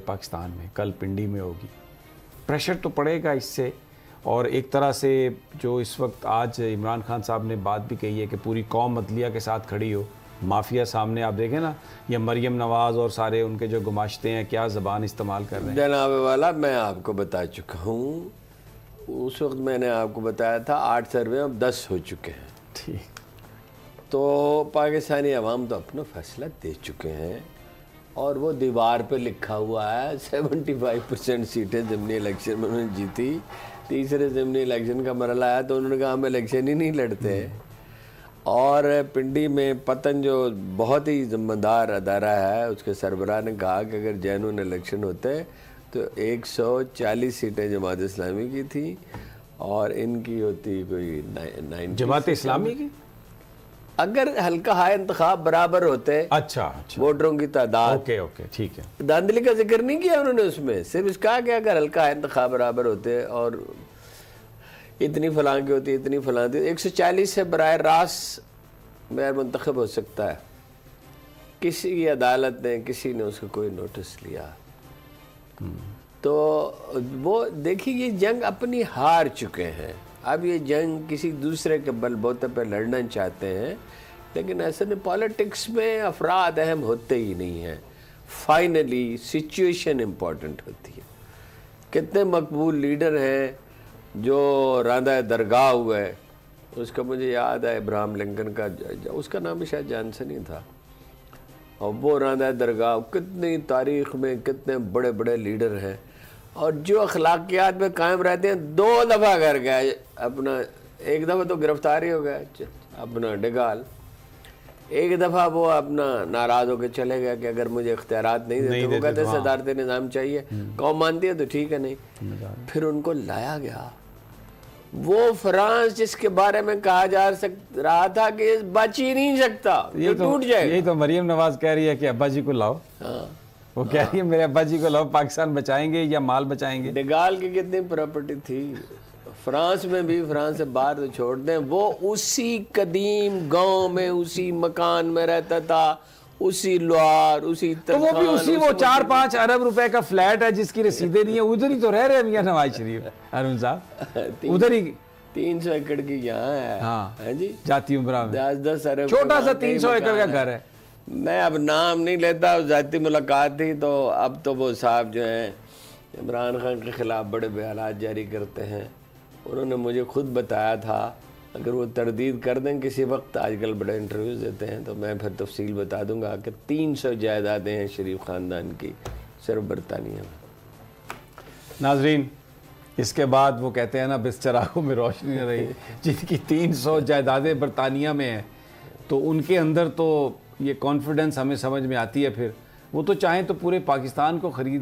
پاکستان میں کل پنڈی میں ہوگی. پریشر تو پڑے گا اس سے. اور ایک طرح سے جو اس وقت آج عمران خان صاحب نے بات بھی کہی ہے کہ پوری قوم عدلیہ کے ساتھ کھڑی ہو. مافیا سامنے آپ دیکھیں نا, یا مریم نواز اور سارے ان کے جو گماشتے ہیں کیا زبان استعمال کر رہے ہیں. جناب والا, میں آپ کو بتا چکا ہوں, اس وقت میں نے آپ کو بتایا تھا 8 سروے اب 10 ہو چکے ہیں. ٹھیک. تو پاکستانی عوام تو اپنا فیصلہ دے چکے ہیں, اور وہ دیوار پہ لکھا ہوا ہے. 75% سیٹیں ضمنی الیکشن میں انہوں نے جیتی. تیسرے ضمنی الیکشن کا مرحلہ آیا تو انہوں نے کہا ہم الیکشن ہی نہیں لڑتے. اور پنڈی میں پتن جو بہت ہی ذمہ دار ادارہ ہے, اس کے سربراہ نے کہا کہ اگر جینون الیکشن ہوتے تو 140 سیٹیں جماعت اسلامی کی تھی اور ان کی ہوتی کوئی 90. جماعت اسلامی کی اگر حلقہ ہائے انتخاب برابر ہوتے, اچھا ووٹروں کی تعداد, اوکے ٹھیک ہے. دھاندلی کا ذکر نہیں کیا انہوں نے اس میں, صرف اس کہا کہ اگر حلقہ ہائے انتخاب برابر ہوتے اور اتنی فلاں کی ہوتی اتنی فلاں کی, 140 سے براہ راست میئر منتخب ہو سکتا ہے. کسی کی عدالت نے, کسی نے اس کا کوئی نوٹس لیا. تو وہ دیکھیے یہ جنگ اپنی ہار چکے ہیں. اب یہ جنگ کسی دوسرے کے بل بوتے پہ لڑنا چاہتے ہیں, لیکن ایسے میں پالیٹکس میں افراد اہم ہوتے ہی نہیں ہیں. فائنلی سچویشن امپورٹنٹ ہوتی ہے. کتنے مقبول لیڈر ہیں جو راندہ درگاہ ہوئے, اس کا مجھے یاد ہے ابراہم لنکن کا, اس کا نام شاید جانسن ہی تھا, اور وہ راندہ درگاہ, کتنی تاریخ میں کتنے بڑے بڑے لیڈر ہیں, اور جو اخلاقیات میں قائم رہتے ہیں. 2 دفعہ گھر گئے اپنا, ایک دفعہ تو گرفتاری ہو گیا اپنا ڈگال, ایک دفعہ وہ اپنا ناراض ہو کے چلے گیا کہ اگر مجھے اختیارات نہیں دیتے, وہ کہتے صدارت نظام چاہیے, قوم مانتی ہے تو ٹھیک ہے, نہیں. پھر ان کو لایا گیا. وہ فرانس جس کے بارے میں کہا جا رہا تھا کہ بچ ہی نہیں سکتا, یہ ٹوٹ جائے گا. یہی تو مریم نواز کہہ رہی ہے کہ ابا جی کو لاؤ. وہ کہہ رہی ہے میرے ابا جی کو لاؤ, پاکستان بچائیں گے یا مال بچائیں گے. ڈگال کی کتنی پراپرٹی تھی فرانس میں بھی, فرانس سے باہر تو چھوڑ دیں, وہ اسی قدیم گاؤں میں اسی مکان میں رہتا تھا, اسی لوہار, اسی تو وہ بھی اسی وہ 4-5 ارب روپے کا فلیٹ ہے جس کی رسیدیں نہیں ہیں, ادھر ہی تو رہ رہے ہیں میاں نواز شریف ارون صاحب, ادھر ہی 300 ایکڑ کی یہاں ہے. ہاں جی, جاتی عمرہ میں 10 ارب چھوٹا سا 300 ایکڑ کا گھر ہے. میں اب نام نہیں لیتا, ذاتی ملاقات تھی. تو اب تو وہ صاحب جو ہیں عمران خان کے خلاف بڑے بیانات جاری کرتے ہیں. انہوں نے مجھے خود بتایا تھا, اگر وہ تردید کر دیں کسی وقت, آج کل بڑے انٹرویوز دیتے ہیں, تو میں پھر تفصیل بتا دوں گا کہ 300 جائیدادیں ہیں شریف خاندان کی صرف برطانیہ میں. ناظرین, اس کے بعد وہ کہتے ہیں نا بس چراغوں میں روشنی نہ رہی, جن کی 300 جائیدادیں برطانیہ میں ہیں, تو ان کے اندر تو یہ کانفیڈنس ہمیں سمجھ میں آتی ہے. پھر وہ تو چاہیں تو پورے پاکستان کو خرید لیں.